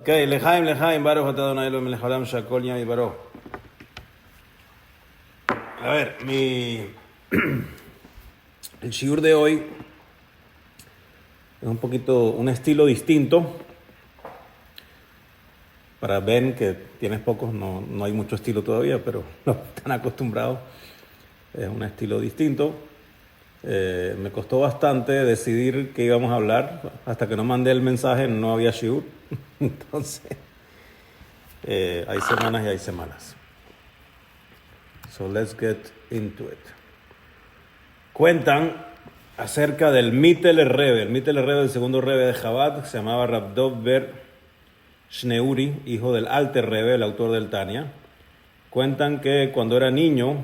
Ok, lejaim, Baruch atah Adonai Elohim melech haolam shakol nהיה Baruch. A ver, el shiur de hoy es un poquito, un estilo distinto. Para Ben, que tienes pocos, no hay mucho estilo todavía, pero no están acostumbrados. Es un estilo distinto. Me costó bastante decidir qué íbamos a hablar. Hasta que no mandé el mensaje no había shiur. Entonces, hay semanas y hay semanas. So let's get into it. Cuentan acerca del Mittel Rebbe. El Mittel Rebbe, el segundo Rebbe de Chabad, se llamaba Rav Dov Ber Shneuri, hijo del Alter Rebbe, el autor del Tania. Cuentan que cuando era niño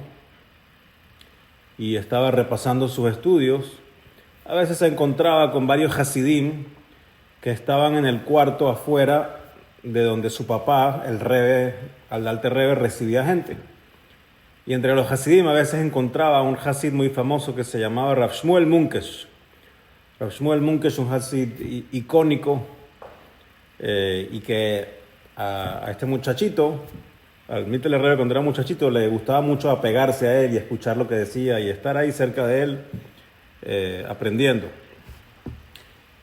y estaba repasando sus estudios, a veces se encontraba con varios Hasidim que estaban en el cuarto afuera de donde su papá, el Rebbe, el Alter Rebbe, recibía gente. Y entre los Hasidim a veces encontraba un Hasid muy famoso que se llamaba Rav Shmuel Munkes. Rav Shmuel Munkes, un Hasid icónico, y que a este muchachito, al Mittel Rebbe, cuando era muchachito, le gustaba mucho apegarse a él y escuchar lo que decía y estar ahí cerca de él, aprendiendo.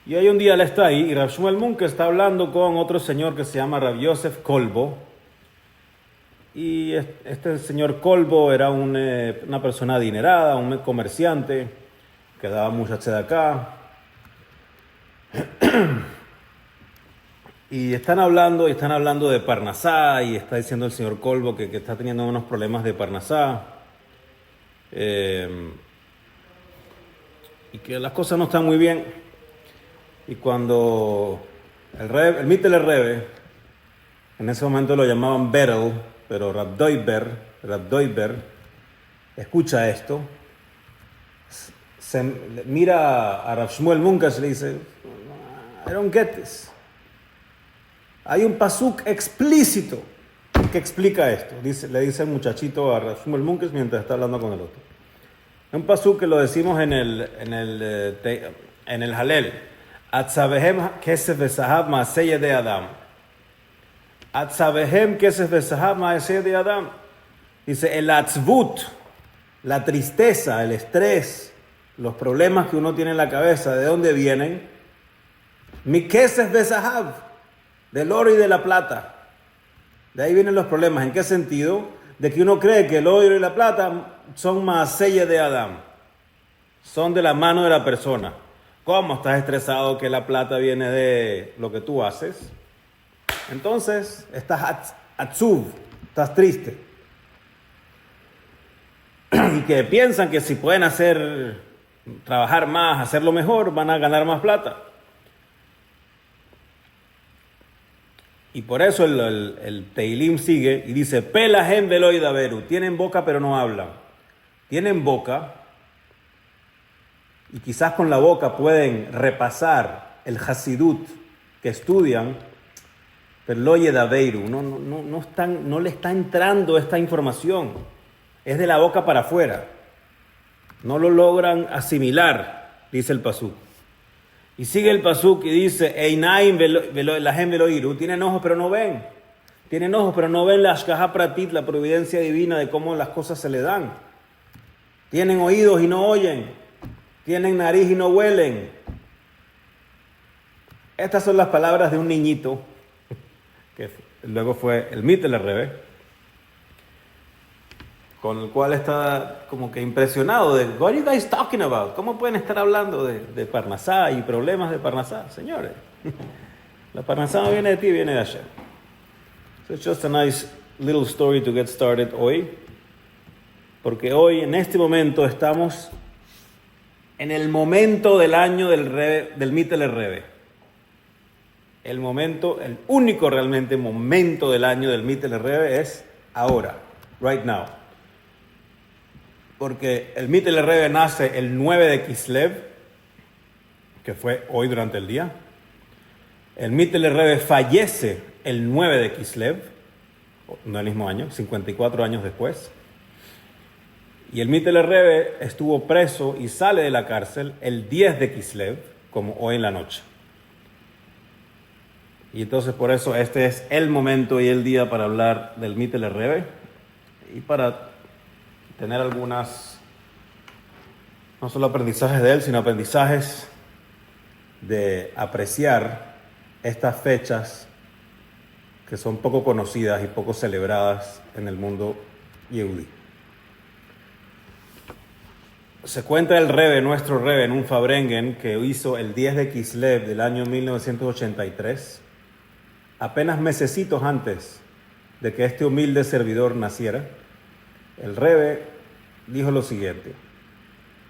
Y hoy un día él está ahí y Rav Shmuel Munkes está hablando con otro señor que se llama Rav Yosef Kolbo. Y este señor Kolbo era una persona adinerada, un comerciante que daba mucha tzedakah. Y están hablando de Parnasá, y está diciendo el señor Kolbo que está teniendo unos problemas de Parnasá, y que las cosas no están muy bien. Y cuando el Mittel Rebbe, en ese momento lo llamaban Berel, pero Rav Doiber, escucha esto, se mira a Rav Shmuel Munkes y le dice, I don't get this. Hay un pasuk explícito que explica esto. Le dice el muchachito a Rav Shmuel Munkes mientras está hablando con el otro. Es un pasuk que lo decimos en el Halel. Atzavehem kesef vesahav maaseh yedei Adam. Atzavehem kesef vesahav maaseh yedei Adam. Dice, el atzvut, la tristeza, el estrés, los problemas que uno tiene en la cabeza, ¿de dónde vienen? Mi kesef vesahav, del oro y de la plata. De ahí vienen los problemas. ¿En qué sentido? De que uno cree que el oro y la plata son maaseh yedei Adam. Son de la mano de la persona. ¿Cómo estás estresado que la plata viene de lo que tú haces? Entonces, estás atzuv, estás triste. Y que piensan que si pueden trabajar más, hacerlo mejor, van a ganar más plata. Y por eso el Teilim sigue y dice, Pelahem veloi daberu, tienen boca pero no hablan. Tienen boca, y quizás con la boca pueden repasar el Hasidut que estudian, pero lo yedaveiru, no le está entrando esta información. Es de la boca para afuera. No lo logran asimilar, dice el pasuk. Y sigue el pasuk y dice, Einaim lahem veloiru, tienen ojos pero no ven. Tienen ojos pero no ven la ashkaha pratit, la providencia divina de cómo las cosas se le dan. Tienen oídos y no oyen. Tienen nariz y no huelen. Estas son las palabras de un niñito, que luego fue el Mittel Rebbe, con el cual está como que impresionado de, what are you guys talking about? ¿Cómo pueden estar hablando de Parnasá y problemas de Parnasá? Señores, la Parnasá no viene de ti, viene de allá. So it's just a nice little story to get started hoy, porque hoy, en este momento, estamos en el momento del año del Mittel Rebbe. El único realmente momento del año del Mittel Rebbe es ahora, right now. Porque el Mittel Rebbe nace el 9 de Kislev, que fue hoy durante el día. El Mittel Rebbe fallece el 9 de Kislev, no el mismo año, 54 años después. Y el Mittel Rebbe estuvo preso y sale de la cárcel el 10 de Kislev, como hoy en la noche. Y entonces por eso este es el momento y el día para hablar del Mittler Rebbe y para tener algunas, no solo aprendizajes de él, sino aprendizajes de apreciar estas fechas que son poco conocidas y poco celebradas en el mundo yehudí. Se cuenta el Rebbe, nuestro Rebbe, en un Fabrengen que hizo el 10 de Kislev del año 1983, apenas mesecitos antes de que este humilde servidor naciera. El Rebbe dijo lo siguiente: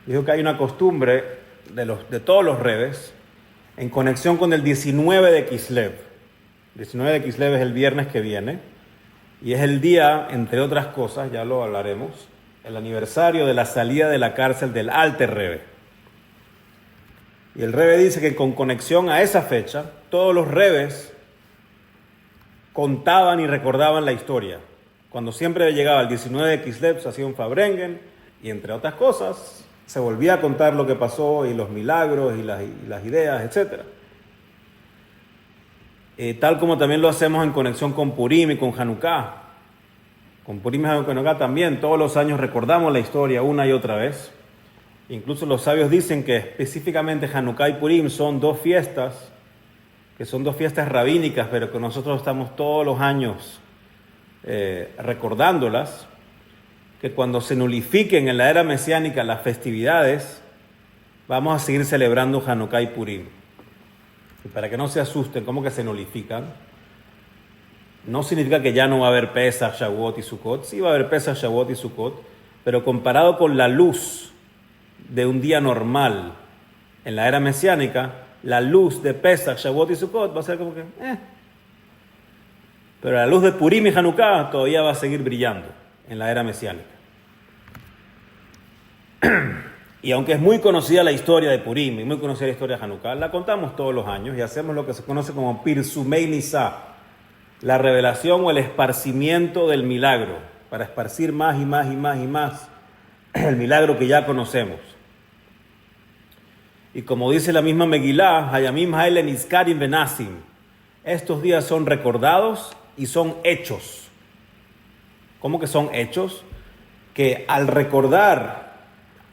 dijo que hay una costumbre de todos los Rebbes en conexión con el 19 de Kislev. El 19 de Kislev es el viernes que viene y es el día, entre otras cosas, ya lo hablaremos, el aniversario de la salida de la cárcel del Alter Rebbe. Y el Rebbe dice que con conexión a esa fecha, todos los Rebbes contaban y recordaban la historia. Cuando siempre llegaba el 19 de Kislev, se hacía un Fabrengen y, entre otras cosas, se volvía a contar lo que pasó y los milagros y las ideas, etc. Tal como también lo hacemos en conexión con Purim y con Hanukkah. Con Purim y Hanukkah también todos los años recordamos la historia una y otra vez. Incluso los sabios dicen que específicamente Hanukkah y Purim son dos fiestas, que son dos fiestas rabínicas, pero que nosotros estamos todos los años recordándolas, que cuando se nulifiquen en la era mesiánica las festividades, vamos a seguir celebrando Hanukkah y Purim. Y para que no se asusten, ¿cómo que se nulifican? No significa que ya no va a haber Pesach, Shavuot y Sukkot. Sí va a haber Pesach, Shavuot y Sukkot, pero comparado con la luz de un día normal en la era mesiánica, la luz de Pesach, Shavuot y Sukkot va a ser como que Pero la luz de Purim y Hanukkah todavía va a seguir brillando en la era mesiánica. Y aunque es muy conocida la historia de Purim y muy conocida la historia de Hanukkah, la contamos todos los años y hacemos lo que se conoce como Pirsumei Nisah, la revelación o el esparcimiento del milagro, para esparcir más y más y más y más el milagro que ya conocemos. Y como dice la misma Megilá, Hayamim Haele Nizkarim Benasim, estos días son recordados y son hechos. ¿Cómo que son hechos? Que al recordar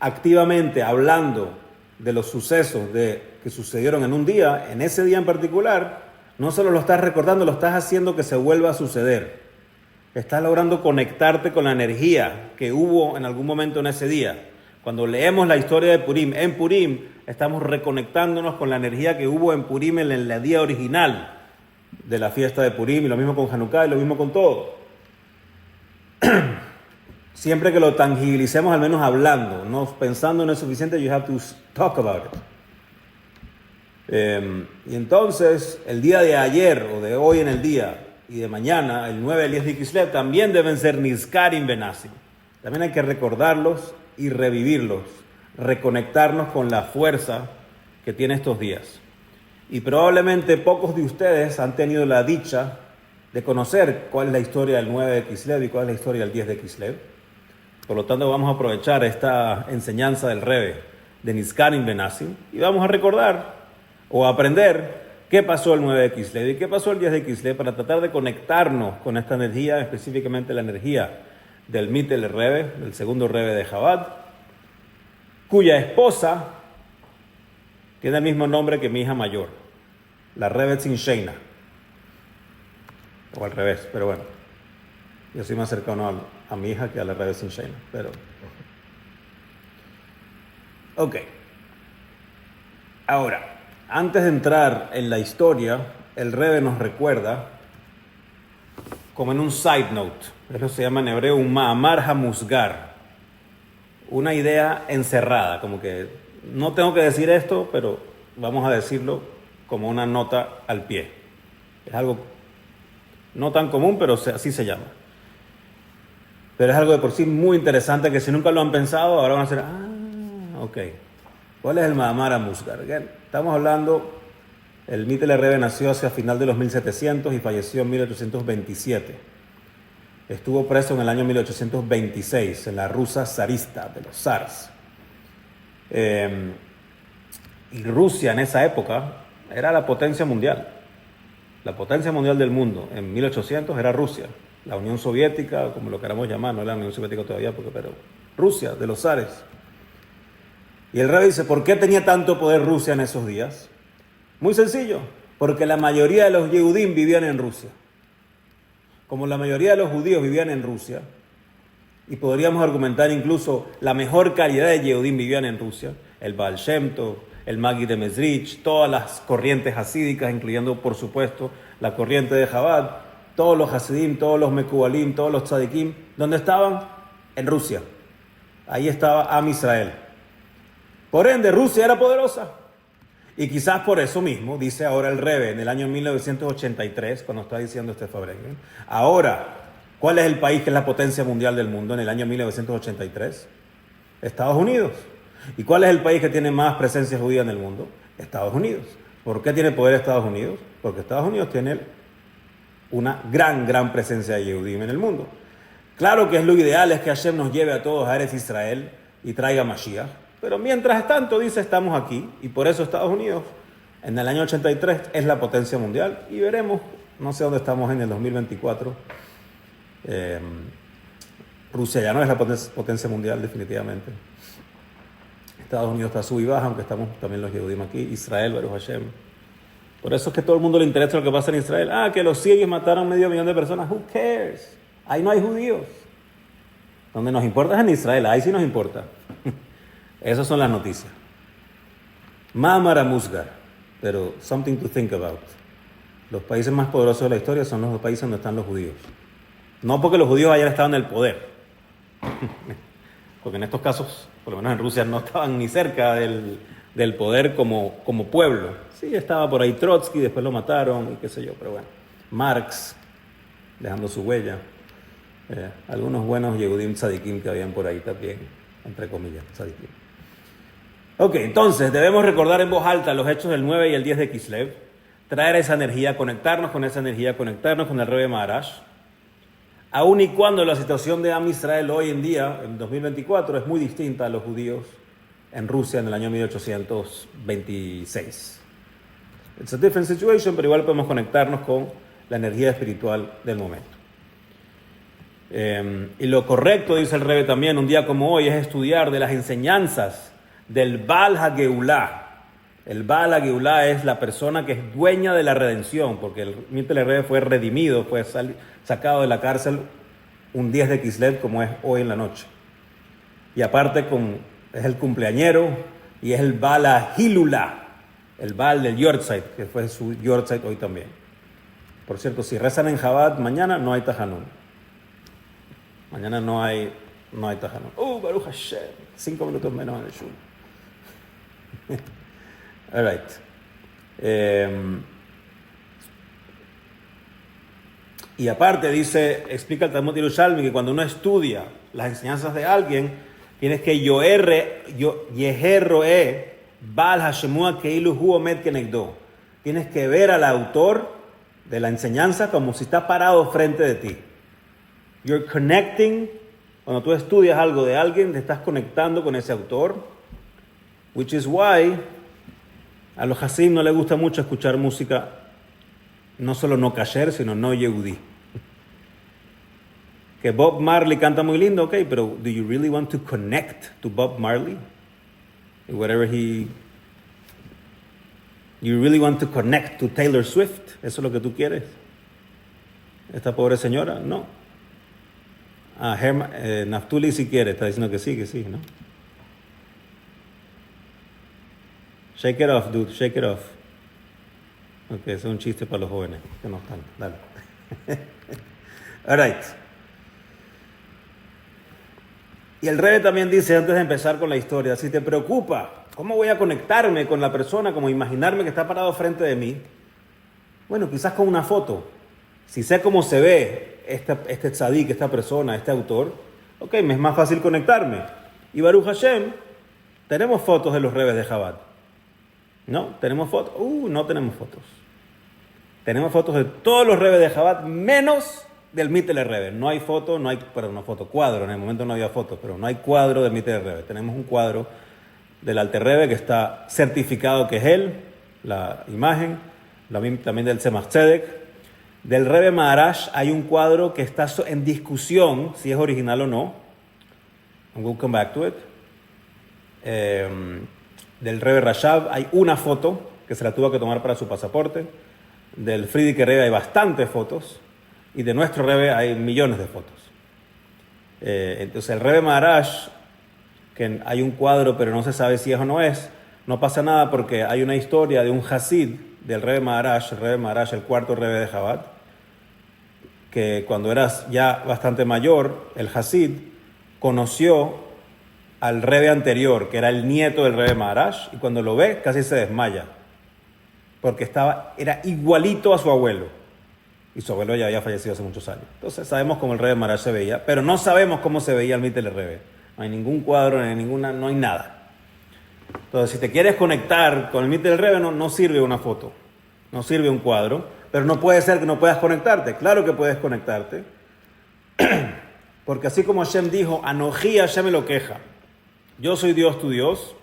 activamente, hablando de los sucesos que sucedieron en un día, en ese día en particular, no solo lo estás recordando, lo estás haciendo que se vuelva a suceder. Estás logrando conectarte con la energía que hubo en algún momento en ese día. Cuando leemos la historia de Purim, en Purim estamos reconectándonos con la energía que hubo en Purim en el día original de la fiesta de Purim, y lo mismo con Hanukkah y lo mismo con todo. Siempre que lo tangibilicemos, al menos hablando, no pensando no es suficiente, you have to talk about it. Y entonces, el día de ayer o de hoy en el día y de mañana, el 9 del 10 de Kislev, también deben ser Nizkarim Benasim. También hay que recordarlos y revivirlos, reconectarnos con la fuerza que tiene estos días. Y probablemente pocos de ustedes han tenido la dicha de conocer cuál es la historia del 9 de Kislev y cuál es la historia del 10 de Kislev. Por lo tanto, vamos a aprovechar esta enseñanza del Rebbe de Nizkarim Benasim y vamos a recordar o a aprender qué pasó el 9 de Kislev y qué pasó el 10 de Kislev para tratar de conectarnos con esta energía, específicamente la energía del Mittler Rebbe, del segundo Rebbe de Chabad, cuya esposa tiene el mismo nombre que mi hija mayor, la Rebbetzin Sheina. O al revés, pero bueno. Yo soy más cercano a mi hija que a la Rebbetzin Sheina, pero... Ok. Ahora, antes de entrar en la historia, el Rebbe nos recuerda, como en un side note, eso se llama en hebreo un ma'amar hamuzgar, una idea encerrada, como que no tengo que decir esto, pero vamos a decirlo como una nota al pie. Es algo no tan común, pero así se llama. Pero es algo de por sí muy interesante que si nunca lo han pensado, ahora van a decir, ok. ¿Cuál es el ma'amar hamuzgar? Estamos hablando, el Mittler Rebbe nació hacia final de los 1700 y falleció en 1827. Estuvo preso en el año 1826 en la Rusia zarista de los zars. Y Rusia en esa época era la potencia mundial. La potencia mundial del mundo en 1800 era Rusia, la Unión Soviética, como lo queramos llamar, no era la Unión Soviética todavía, pero Rusia, de los zares. Y el rey dice, ¿por qué tenía tanto poder Rusia en esos días? Muy sencillo, porque la mayoría de los Yehudim vivían en Rusia. Como la mayoría de los judíos vivían en Rusia, y podríamos argumentar incluso la mejor calidad de Yehudim vivían en Rusia, el Baal Shem Tov, el Magi de Mezrich, todas las corrientes hasídicas, incluyendo por supuesto la corriente de Chabad, todos los hasidim, todos los mekubalim, todos los tzadikim, ¿dónde estaban? En Rusia. Ahí estaba Am Israel. Por ende, Rusia era poderosa. Y quizás por eso mismo, dice ahora el Rebbe en el año 1983, cuando está diciendo este Fabrengen, ahora, ¿cuál es el país que es la potencia mundial del mundo en el año 1983? Estados Unidos. ¿Y cuál es el país que tiene más presencia judía en el mundo? Estados Unidos. ¿Por qué tiene poder Estados Unidos? Porque Estados Unidos tiene una gran presencia de Yehudim en el mundo. Claro que es lo ideal, es que Hashem nos lleve a todos a Eretz Israel y traiga Mashiach, pero mientras tanto, dice, estamos aquí, y por eso Estados Unidos, en el año 83, es la potencia mundial, y veremos, no sé dónde estamos en el 2024, Rusia ya no es la potencia mundial definitivamente. Estados Unidos está sub y baja, aunque estamos también los Yehudim aquí. Israel, Baruch Hashem. Por eso es que a todo el mundo le interesa lo que pasa en Israel. Que los sirios mataron 500,000 de personas. Who cares? Ahí no hay judíos. Donde nos importa es en Israel. Ahí sí nos importa. Esas son las noticias. Ma'amar Musgar. Pero something to think about. Los países más poderosos de la historia son los países donde están los judíos. No porque los judíos hayan estado en el poder. Porque en estos casos, por lo menos en Rusia, no estaban ni cerca del poder como pueblo. Sí, estaba por ahí Trotsky, después lo mataron y qué sé yo, pero bueno. Marx, dejando su huella. Algunos buenos Yehudim tzadikim que habían por ahí también, entre comillas, tzadikim. Ok, entonces debemos recordar en voz alta los hechos del 9 y el 10 de Kislev, traer esa energía, conectarnos con esa energía, conectarnos con el Rebbe Maharash. Aun y cuando la situación de Am Israel hoy en día, en 2024, es muy distinta a los judíos en Rusia en el año 1826. It's a different situation, pero igual podemos conectarnos con la energía espiritual del momento. Y lo correcto, dice el Rebbe también, un día como hoy, es estudiar de las enseñanzas del Baal HaGeulah. El Baal HaGeulah es la persona que es dueña de la redención, porque el Mitel Rebbe fue redimido, fue sacado de la cárcel un 10 de Kislev, como es hoy en la noche. Y aparte es el cumpleañero y es el Baal HaHilulah, el Baal del Yortzeit, que fue su Yortzeit hoy también. Por cierto, si rezan en Chabad, mañana no hay Tajanun. Mañana no hay Tajanun. Baruch Hashem, 5 minutos menos en el shul. All right. Y aparte explica el Talmud Yerushalmi que cuando uno estudia las enseñanzas de alguien, tienes que yeherroe bal hashemua keilu hu omed kenegdo. Tienes que ver al autor de la enseñanza como si está parado frente de ti. You're connecting. Cuando tú estudias algo de alguien, te estás conectando con ese autor. Which is why a los Hasidim no les gusta mucho escuchar música, no solo no kasher, sino no yehudí. Que Bob Marley canta muy lindo, ok, pero do you really want to connect to Bob Marley? Whatever you really want to connect to Taylor Swift? ¿Eso es lo que tú quieres? Esta pobre señora, no. Naftuli si quiere, está diciendo que sí, ¿no? Shake it off, dude, shake it off. Ok, ese es un chiste para los jóvenes que no están. Dale. All right. Y el Rebbe también dice, antes de empezar con la historia, si te preocupa, ¿cómo voy a conectarme con la persona? Como imaginarme que está parado frente de mí. Bueno, quizás con una foto. Si sé cómo se ve este tzadik, esta persona, este autor, ok, me es más fácil conectarme. Y Baruch Hashem, tenemos fotos de los Rebbes de Chabad. ¿No? ¿Tenemos fotos? No tenemos fotos. Tenemos fotos de todos los Rebbes de Chabad, menos del Mitel Rebbe. No hay foto, cuadro. En el momento no había fotos, pero no hay cuadro del Mitel Rebbe. Tenemos un cuadro del Alter Rebbe que está certificado que es él, la imagen, también del Tzemach Tzedek. Del Rebbe Maharash hay un cuadro que está en discusión si es original o no. I'm going to come back to it. Del Rebbe Rashab hay una foto que se la tuvo que tomar para su pasaporte. Del Frierdiker Rebbe hay bastantes fotos. Y de nuestro Rebbe hay millones de fotos. Entonces el Rebbe Maharash, que hay un cuadro pero no se sabe si es o no es, no pasa nada porque hay una historia de un Hasid del Rebbe Maharash, el cuarto Rebbe de Chabad, que cuando era ya bastante mayor, el Hasid conoció al Rebbe anterior, que era el nieto del Rebbe Maharash, y cuando lo ve casi se desmaya, porque era igualito a su abuelo, y su abuelo ya había fallecido hace muchos años. Entonces sabemos cómo el Rebbe Maharash se veía, pero no sabemos cómo se veía el Mittler Rebbe. No hay ningún cuadro, no hay nada. Entonces, si te quieres conectar con el Mittler Rebbe, no sirve una foto, no sirve un cuadro, pero no puede ser que no puedas conectarte. Claro que puedes conectarte, porque así como Hashem dijo, Anoji Hashem me lo queja, yo soy Dios tu Dios,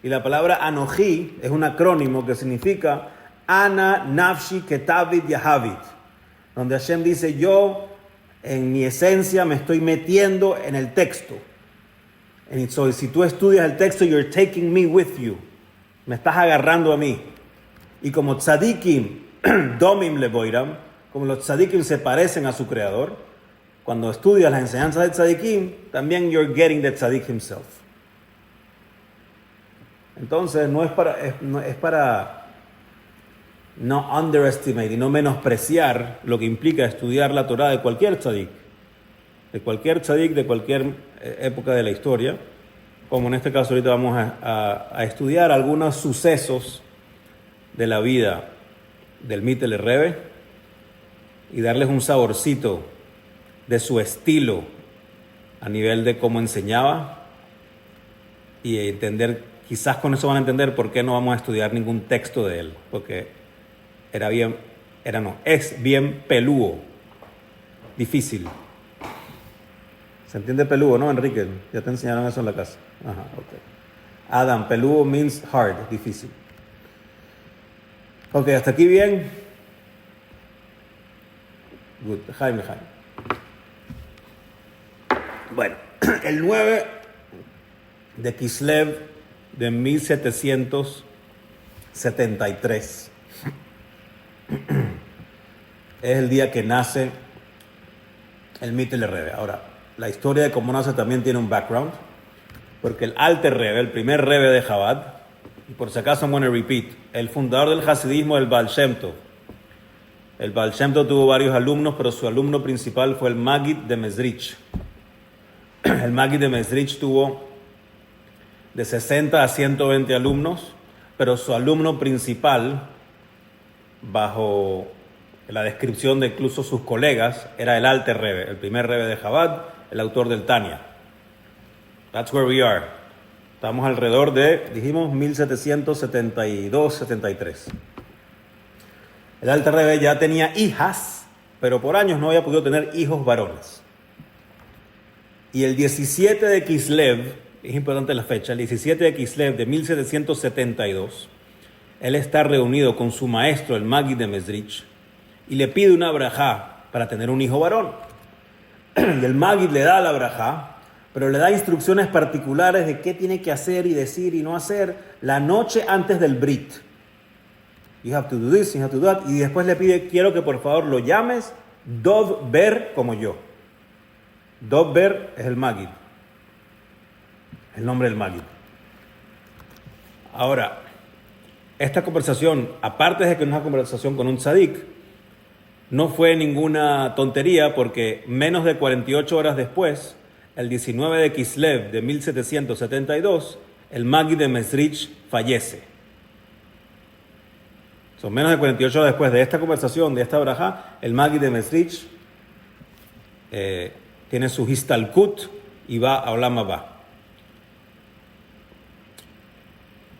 y la palabra Anoji es un acrónimo que significa Ana Nafshi Ketavit Yahavit, donde Hashem dice, yo en mi esencia me estoy metiendo en el texto. So, si tú estudias el texto, you're taking me with you. Me estás agarrando a mí. Y como tzadikim, domim leboiram, como los tzadikim se parecen a su creador, cuando estudias las enseñanzas de tzadikim, también you're getting the tzadik himself. Entonces, es para no underestimate y no menospreciar lo que implica estudiar la Torah de cualquier tzadik, de cualquier época de la historia, como en este caso ahorita vamos a estudiar algunos sucesos de la vida del Mittler Rebbe y darles un saborcito de su estilo a nivel de cómo enseñaba y entender, quizás con eso van a entender por qué no vamos a estudiar ningún texto de él, porque es bien pelúo, difícil. ¿Se entiende pelúo, no, Enrique? Ya te enseñaron eso en la casa. Ajá, ok. Adam, pelúo means hard, difícil. Ok, hasta aquí bien. Good. Jaime. Bueno, el 9 de Kislev de 1773 es el día que nace el Mittler Rebbe. Ahora, la historia de cómo nace también tiene un background, porque el Alter Rebbe, el primer Rebbe de Chabad, y por si acaso I'm going to repeat, el fundador del Hasidismo, el Baal Shem Tov. El Baal Shem Tov tuvo varios alumnos, pero su alumno principal fue el Maggid de Mezrich. El Maggid de Mezrich tuvo de 60 a 120 alumnos, pero su alumno principal, bajo la descripción de incluso sus colegas, era el Alter Rebbe, el primer Rebbe de Chabad, el autor del Tanya. That's where we are. Estamos alrededor de, dijimos, 1772-73. El Alter Rebbe ya tenía hijas, pero por años no había podido tener hijos varones. Y el 17 de Kislev, es importante la fecha, el 17 de Kislev de 1772, él está reunido con su maestro, el Maggid de Mezrich, y le pide una brajá para tener un hijo varón. Y el Maggid le da la brajá, pero le da instrucciones particulares de qué tiene que hacer y decir y no hacer la noche antes del Brit. You have to do this, you have to do that. Y después le pide, quiero que por favor lo llames Dov Ber como yo. Dov Ber es el Maggid, el nombre del Maggid. Ahora, esta conversación, aparte de que no es una conversación con un tzadik, no fue ninguna tontería, porque menos de 48 horas después, el 19 de Kislev de 1772, el Maggid de Mezrich fallece. Son menos de 48 horas después de esta conversación, de esta brajá, el Maggid de Mezrich tiene su histalkut y va a Olam Haba.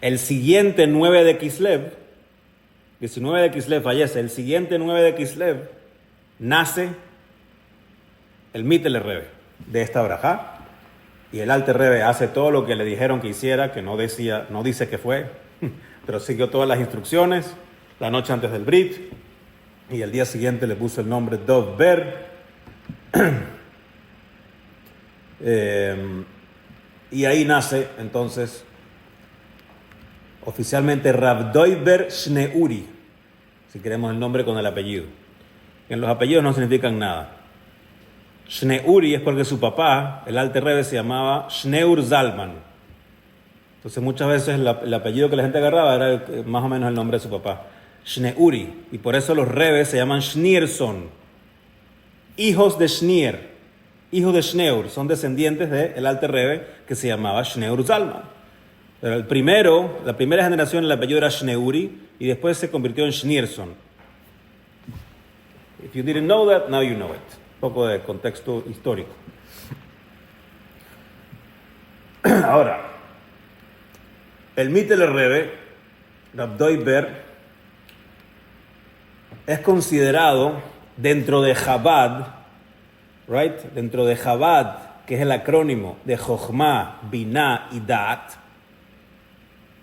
El siguiente 9 de Kislev, 19 de Kislev fallece, el siguiente 9 de Kislev nace el Mittler Rebbe de esta brajá, y el Alter Rebbe hace todo lo que le dijeron que hiciera, que no dice que fue, pero siguió todas las instrucciones, la noche antes del Brit, y el día siguiente le puso el nombre Dov Ber. Y ahí nace entonces oficialmente Rav Doiber Shneuri, si queremos el nombre con el apellido. En los apellidos no significan nada. Shneuri es porque su papá, el Alter Rebbe, se llamaba Shneur Zalman. Entonces muchas veces el apellido que la gente agarraba era más o menos el nombre de su papá. Shneuri. Y por eso los Rebes se llaman Schneerson. Hijos de Schneer. Hijos de Schneur. Son descendientes del Alter Rebbe que se llamaba Shneur Zalman. Pero la primera generación, el apellido era Shneuri y después se convirtió en Schneerson. If you didn't know that, now you know it. Un poco de contexto histórico. Ahora, el Mitteler Rebbe, Rav Doiber, es considerado dentro de Chabad, right? Dentro de Chabad, que es el acrónimo de Jochma, Binah y Da'at,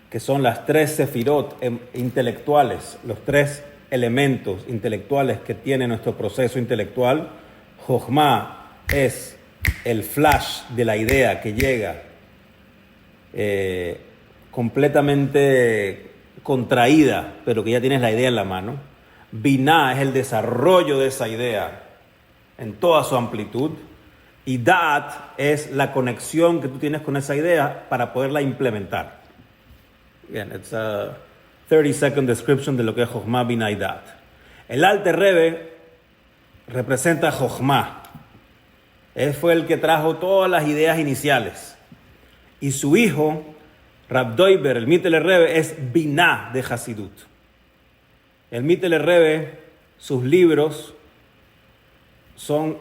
que son las tres sefirot intelectuales, los tres elementos intelectuales que tiene nuestro proceso intelectual. Jochma es el flash de la idea que llega completamente contraída, pero que ya tienes la idea en la mano. Binah es el desarrollo de esa idea en toda su amplitud. Y Da'at es la conexión que tú tienes con esa idea para poderla implementar. Again, it's a 30-second description de lo que es Jochma, Binah y Da'at. El Alter Rebbe representa Jochma. Él fue el que trajo todas las ideas iniciales. Y su hijo, Rav Doiber, el Mitteler Rebbe, es Binah de Hasidut. El Mitteler Rebbe, sus libros son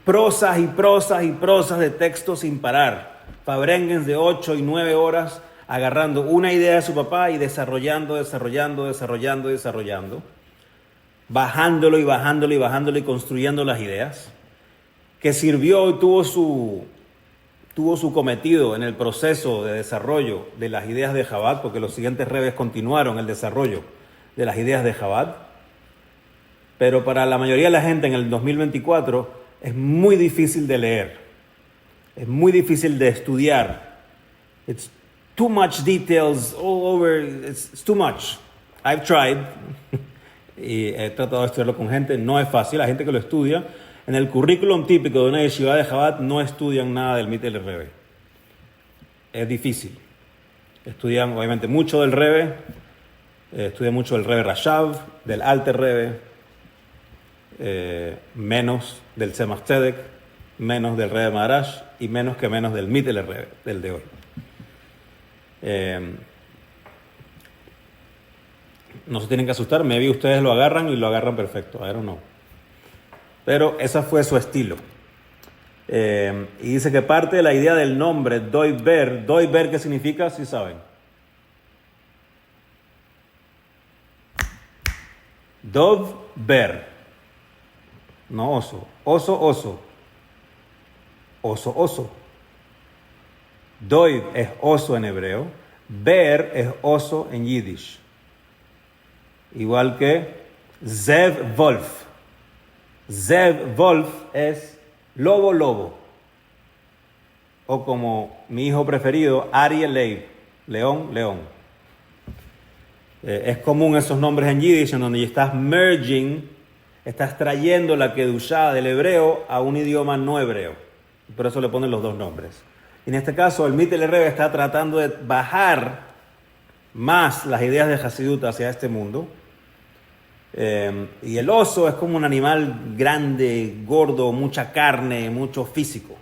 prosas y prosas y prosas de textos sin parar. Fabrengens de 8 y 9 horas agarrando una idea de su papá y desarrollando, bajándolo y construyendo las ideas, que sirvió y tuvo su cometido en el proceso de desarrollo de las ideas de Chabad, porque los siguientes rebes continuaron el desarrollo de las ideas de Chabad. Pero para la mayoría de la gente en el 2024 es muy difícil de leer, es muy difícil de estudiar. It's too much details all over, it's too much. I've tried y he tratado de estudiarlo con gente, no es fácil. La gente que lo estudia, en el currículum típico de una yeshiva de Chabad no estudian nada del Mitteler Rebbe. Es difícil. Estudian obviamente mucho del Rebbe, estudian mucho del Rebbe Rashav, del Alter Rebbe, menos del Tzemach Tzedek, menos del Rebbe Maharash y menos del Mitteler Rebbe, del de hoy. No se tienen que asustar, maybe ustedes lo agarran y lo agarran perfecto, I don't know. Pero ese fue su estilo. Y dice que parte de la idea del nombre Doiber, ¿qué significa? Sí saben. Dov Ber, no oso, oso. Doiv es oso en hebreo, Ber es oso en yiddish. Igual que Zev Wolf. Zev Wolf es lobo. O como mi hijo preferido, Ariel Leib, león. Es común esos nombres en yiddish en donde estás merging, estás trayendo la kedushá del hebreo a un idioma no hebreo. Por eso le ponen los dos nombres. En este caso, el Mitteler Rebbe está tratando de bajar más las ideas de Hasidut hacia este mundo. Y el oso es como un animal grande, gordo, mucha carne, mucho físico.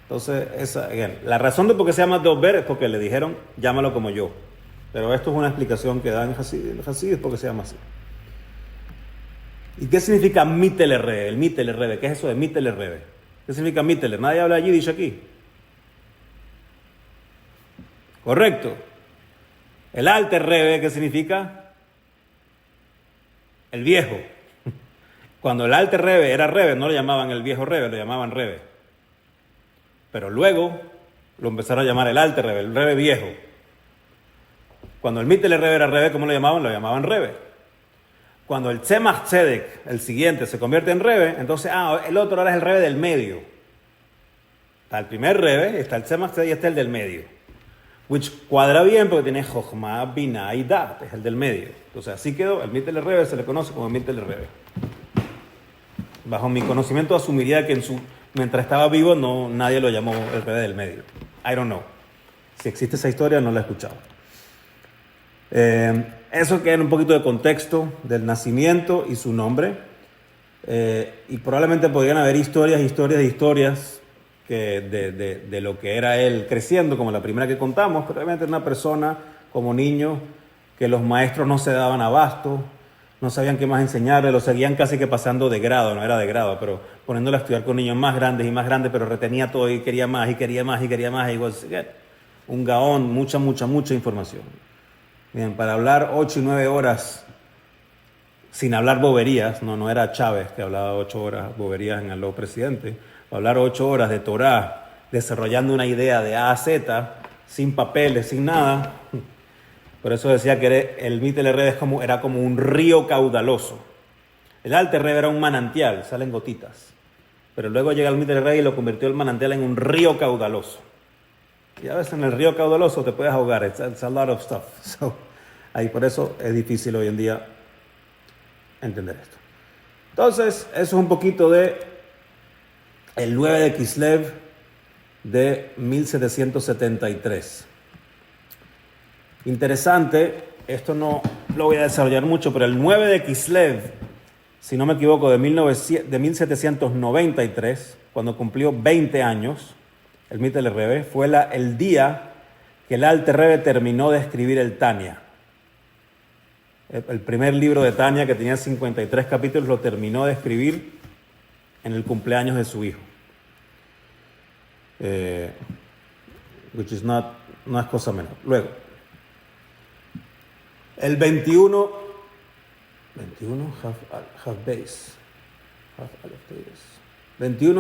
Entonces, la razón de por qué se llama Dober es porque le dijeron, llámalo como yo. Pero esto es una explicación que dan en Hasidut porque se llama así. ¿Y qué significa Mitteler Rebbe? El Mitteler Rebbe, ¿qué es eso de Mitteler Rebbe? ¿Qué significa Mitteler? Nadie habla yiddish aquí. Correcto. El Alter Rebbe, ¿qué significa? El viejo. Cuando el Alter Rebbe era Rebbe, no le llamaban el viejo Rebbe, lo llamaban Rebbe. Pero luego lo empezaron a llamar el Alter Rebbe, el Rebbe viejo. Cuando el Mittler Rebbe era Rebbe, ¿cómo lo llamaban? Lo llamaban Rebbe. Cuando el Tzemach Tzedek, el siguiente, se convierte en Rebbe, entonces, el otro ahora es el Rebbe del medio. Está el primer Rebbe, está el Tzemach Tzedek y está el del medio. Which cuadra bien porque tiene Jochma, Binah y Dat, es el del medio. Entonces así quedó, el Mittler Rebbe se le conoce como el Mittler Rebbe. Bajo mi conocimiento asumiría que mientras estaba vivo nadie lo llamó el Rebbe del medio. I don't know. Si existe esa historia no la he escuchado. Eso queda en un poquito de contexto del nacimiento y su nombre. Y probablemente podrían haber historias que de lo que era él creciendo, como la primera que contamos, pero obviamente una persona como niño que los maestros no se daban abasto, no sabían qué más enseñarle, lo seguían casi que pasando de grado, no era de grado, pero poniéndolo a estudiar con niños más grandes, pero retenía todo y quería más, y un gaón, mucha información. Bien, para hablar 8 y 9 horas sin hablar boberías, no era Chávez que hablaba 8 horas boberías en el Lobo Presidente, hablar 8 horas de Torah, desarrollando una idea de A a Z, sin papeles, sin nada. Por eso decía que el Mittler Rebbe era como un río caudaloso. El Alter Rebbe era un manantial, salen gotitas. Pero luego llega el Mittler Rebbe y lo convirtió el manantial en un río caudaloso. Y a veces en el río caudaloso te puedes ahogar. It's a lot of stuff. Ahí por eso es difícil hoy en día entender esto. Entonces, eso es un poquito de el 9 de Kislev de 1773. Interesante, esto no lo voy a desarrollar mucho, pero el 9 de Kislev, si no me equivoco, de 1793, cuando cumplió 20 años, el Mittler Rebbe, fue el día que el Alter Rebbe terminó de escribir el Tanya. El primer libro de Tanya, que tenía 53 capítulos, lo terminó de escribir en el cumpleaños de su hijo. No es cosa menor. Luego, el 21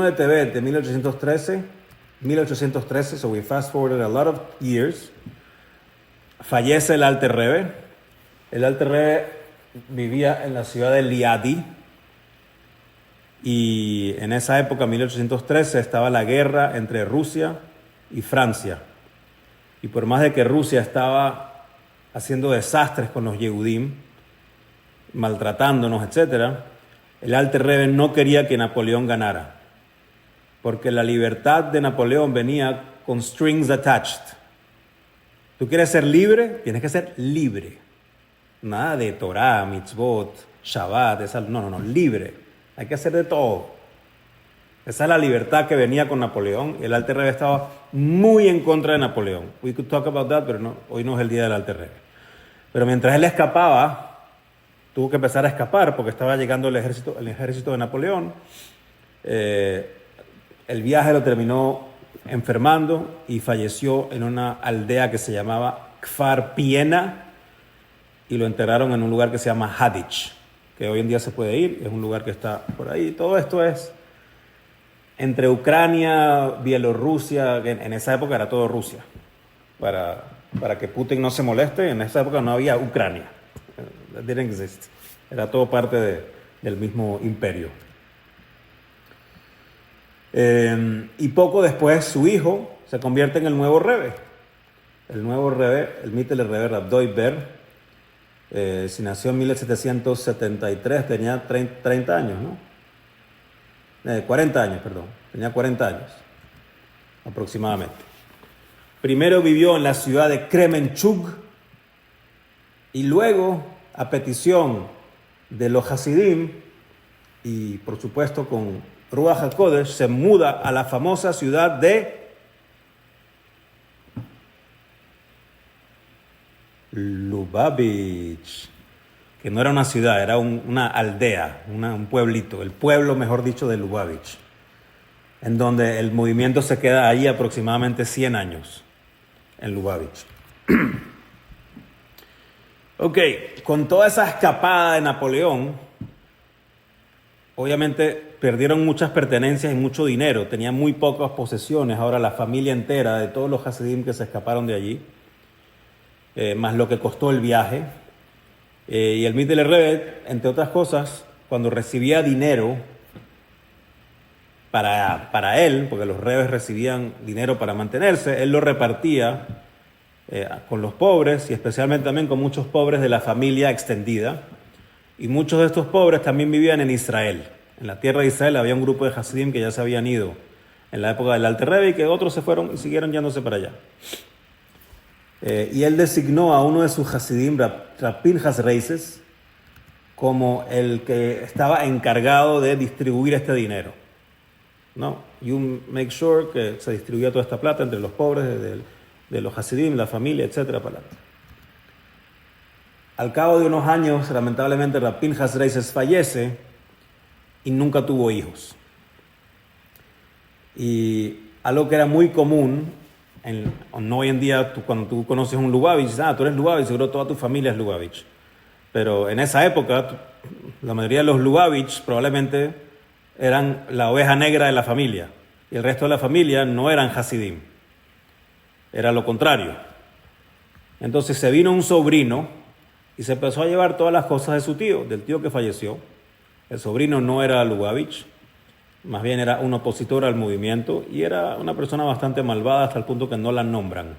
de Tevet de 1813, so we fast forwarded a lot of years, fallece el Alter Rebbe. El Alter Rebbe vivía en la ciudad de Liadi y en esa época, 1813, estaba la guerra entre Rusia y Francia. Y por más de que Rusia estaba haciendo desastres con los Yehudim, maltratándonos, etc., el Alter Rebbe no quería que Napoleón ganara, porque la libertad de Napoleón venía con strings attached. Tú quieres ser libre, tienes que ser libre. Nada de Torah, mitzvot, Shabbat, no, libre. Hay que hacer de todo. Esa es la libertad que venía con Napoleón. El Alter Rebbe estaba muy en contra de Napoleón. We could talk about that, pero hoy no es el día del Alter Rebbe. Pero mientras él escapaba, tuvo que empezar a escapar porque estaba llegando el ejército de Napoleón. El viaje lo terminó enfermando y falleció en una aldea que se llamaba Kfar Piena y lo enterraron en un lugar que se llama Hadich, que hoy en día se puede ir, es un lugar que está por ahí. Todo esto es entre Ucrania, Bielorrusia, en esa época era todo Rusia. Para que Putin no se moleste, en esa época no había Ucrania. That didn't exist. Era todo parte del mismo imperio. Y poco después su hijo se convierte en el nuevo Rebbe. El nuevo Rebbe, el Mittler Rebbe Rabdoi Ber, si nació en 1773, tenía 30 años, ¿no? 40 años, perdón. Tenía 40 años, aproximadamente. Primero vivió en la ciudad de Kremenchug y luego, a petición de los Hasidim y, por supuesto, con Ruach HaKodesh, se muda a la famosa ciudad de Lubavitch, que no era una ciudad, era una aldea, un pueblito, el pueblo, mejor dicho, de Lubavitch, en donde el movimiento se queda ahí aproximadamente 100 años, en Lubavitch. Ok, con toda esa escapada de Napoleón, obviamente perdieron muchas pertenencias y mucho dinero, tenían muy pocas posesiones. Ahora la familia entera de todos los Hasidim que se escaparon de allí más lo que costó el viaje. Y el Mittler Rebbe, entre otras cosas, cuando recibía dinero para él, porque los rebes recibían dinero para mantenerse, él lo repartía con los pobres y especialmente también con muchos pobres de la familia extendida. Y muchos de estos pobres también vivían en Israel. En la tierra de Israel había un grupo de Hasidim que ya se habían ido en la época del Alter Rebbe y que otros se fueron y siguieron yéndose para allá. Y él designó a uno de sus Hasidim, Rab Pinchas Reises, como el que estaba encargado de distribuir este dinero. ¿No? You make sure que se distribuya toda esta plata entre los pobres de los Hasidim, la familia, etcétera, para adelante. Al cabo de unos años, lamentablemente, Rab Pinchas Reises fallece y nunca tuvo hijos. Y algo que era muy común, no hoy en día, cuando tú conoces un Lubavitch, dices, tú eres Lubavitch, seguro toda tu familia es Lubavitch. Pero en esa época, la mayoría de los Lubavitch probablemente eran la oveja negra de la familia. Y el resto de la familia no eran Hasidim. Era lo contrario. Entonces se vino un sobrino y se empezó a llevar todas las cosas de su tío, del tío que falleció. El sobrino no era Lubavitch, más bien era un opositor al movimiento y era una persona bastante malvada hasta el punto que no la nombran.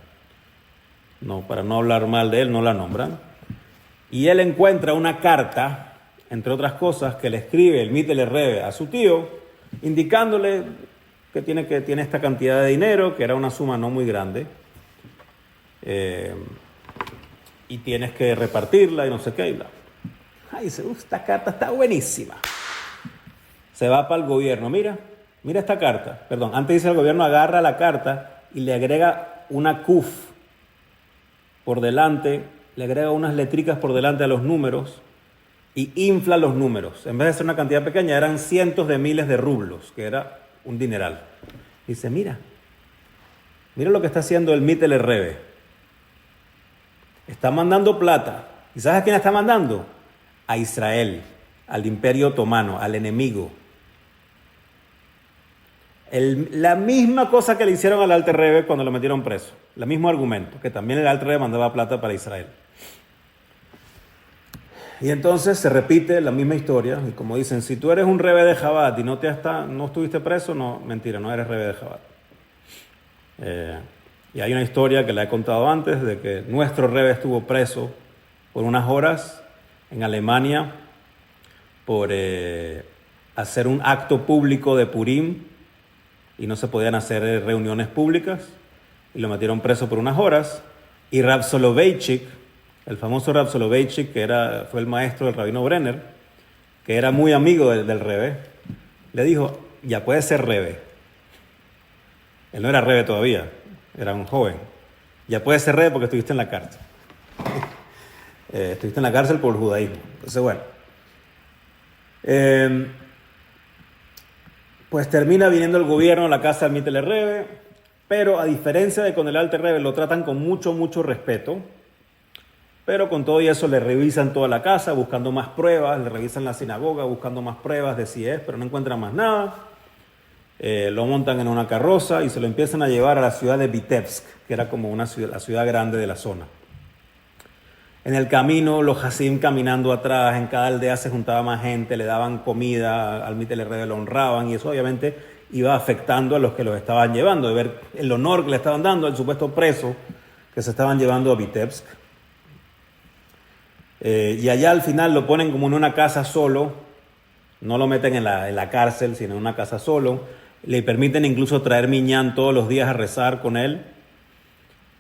No, para no hablar mal de él, no la nombran. Y él encuentra una carta, entre otras cosas, que le escribe el Mittler Rebbe a su tío, indicándole que tiene esta cantidad de dinero, que era una suma no muy grande, y tienes que repartirla y no sé qué. Y bla. Ay, dice, esta carta está buenísima. Se va para el gobierno, mira esta carta. Perdón, antes dice el gobierno, agarra la carta y le agrega una kuf por delante, le agrega unas letricas por delante a los números y infla los números. En vez de ser una cantidad pequeña, eran cientos de miles de rublos, que era un dineral. Dice, mira lo que está haciendo el Mittler Rebbe. Está mandando plata. ¿Y sabes a quién está mandando? A Israel, al Imperio Otomano, al enemigo. La misma cosa que le hicieron al Alter Rebbe cuando lo metieron preso. El mismo argumento, que también el Alter Rebbe mandaba plata para Israel. Y entonces se repite la misma historia. Y como dicen, si tú eres un Rebbe de Chabad y no estuviste preso, no, mentira, no eres Rebbe de Chabad. Y hay una historia que la he contado antes, de que nuestro Rebbe estuvo preso por unas horas en Alemania por hacer un acto público de Purim y no se podían hacer reuniones públicas y lo metieron preso por unas horas. Y Rab Soloveitchik, el famoso Rab Soloveitchik, que fue el maestro del rabino Brenner, que era muy amigo del Rebbe, le dijo, ya puedes ser Rebbe. Él no era Rebbe todavía, era un joven. Ya puedes ser Rebbe porque estuviste en la cárcel. Estuviste en la cárcel por el judaísmo. Entonces, bueno. Pues termina viniendo el gobierno a la casa del Mittler Rebbe, pero a diferencia de con el Alter Rebbe, lo tratan con mucho respeto, pero con todo y eso le revisan toda la casa buscando más pruebas, le revisan la sinagoga buscando más pruebas de si es, pero no encuentran más nada. Lo montan en una carroza y se lo empiezan a llevar a la ciudad de Vitebsk, que era como la ciudad grande de la zona. En el camino, los Hasidim caminando atrás, en cada aldea se juntaba más gente, le daban comida, al Mittler Rebbe lo honraban y eso obviamente iba afectando a los que los estaban llevando, de ver el honor que le estaban dando al supuesto preso que se estaban llevando a Vitebsk. Y allá al final lo ponen como en una casa solo, no lo meten en la cárcel, sino en una casa solo. Le permiten incluso traer minyan todos los días a rezar con él.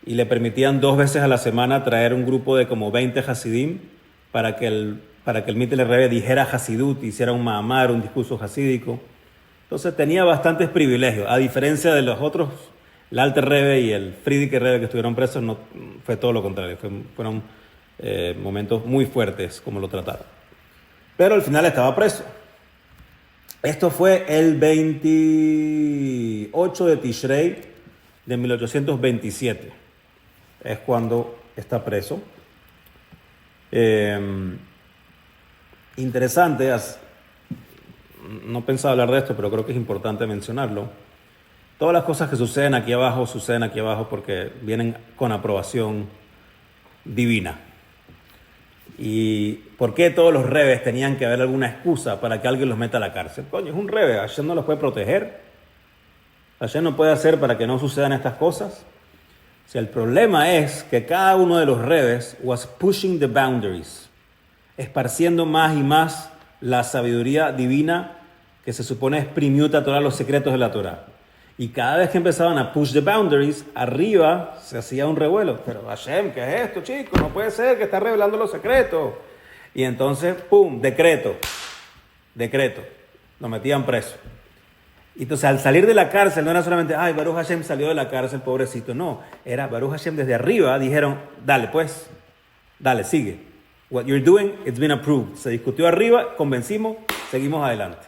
Y le permitían 2 veces a la semana traer un grupo de como 20 Hasidim para que el Mittler Rebbe dijera Hasidut, hiciera un ma'amar, un discurso hasídico. Entonces tenía bastantes privilegios. A diferencia de los otros, el Alter Rebbe y el Frierdiker Rebbe que estuvieron presos, no, fue todo lo contrario. Fueron momentos muy fuertes como lo trataron. Pero al final estaba preso. Esto fue el 28 de Tishrei de 1827. Es cuando está preso. Interesante, no pensaba hablar de esto, pero creo que es importante mencionarlo. Todas las cosas que suceden aquí abajo porque vienen con aprobación divina. ¿Y por qué todos los rebes tenían que haber alguna excusa para que alguien los meta a la cárcel? Coño, es un rebe, Hashem no los puede proteger. Hashem no puede hacer para que no sucedan estas cosas. Si el problema es que cada uno de los rebes was pushing the boundaries, esparciendo más y más la sabiduría divina que se supone exprimió todos los secretos de la Torah. Y cada vez que empezaban a push the boundaries, arriba se hacía un revuelo. Pero Hashem, ¿qué es esto, chicos? No puede ser que está revelando los secretos. Y entonces, ¡pum!, decreto. Lo metían preso. Y entonces al salir de la cárcel no era solamente, ay, Baruch Hashem salió de la cárcel, pobrecito. No, era Baruch Hashem desde arriba. Dijeron, dale pues, dale, sigue. What you're doing, it's been approved. Se discutió arriba, convencimos, seguimos adelante.